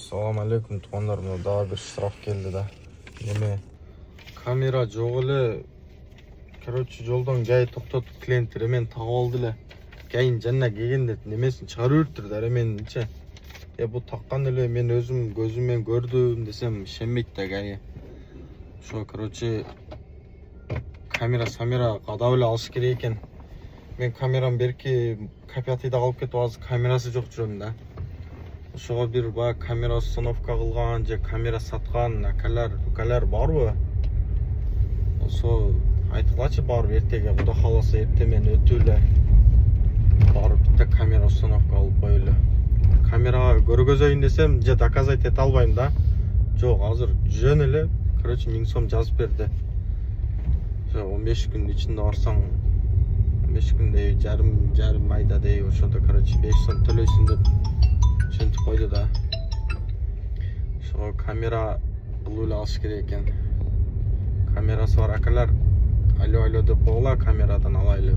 Assalamu alaikum tuğanlar, mına daha bir sırav geldi da. Neme? Kamera жоқ эле. Короче, жолдон гай токтотуп клиенттер мен тагып алды эле. Кайын жанна келгенде немесин чыгарып үрттүр да менчи. Бу таккан эле мен өзүм көзүм менен көрдүм десем ишенбейт да гай. Ошо короче камера кадап эле алыш керек экен. Мен камерам берки Копиятыйда калып кетип азыр камерасы жок жүрөм да. Ошого бир баягы камера установка кылган же камера саткан акалар барбы? Ошо айтылачы барып эртеге Кудай кааласа эрте мен өтүп эле барып битте камера установка алып коелу. Камерага көргөзөйүн десем же доказать эте албайм да. Жок, азыр жөн эле. Короче 1000 сом жазып берди. Ошо 15 күн ичинде барсаң 15 күндей жарым айда дей ошодо короче 5 сом төлөйсүң деп ошентип койду да. Ошо камера булуп эле алыш керек экен. Камерасы бар акалар алло деп койгула, камерадан алайлы.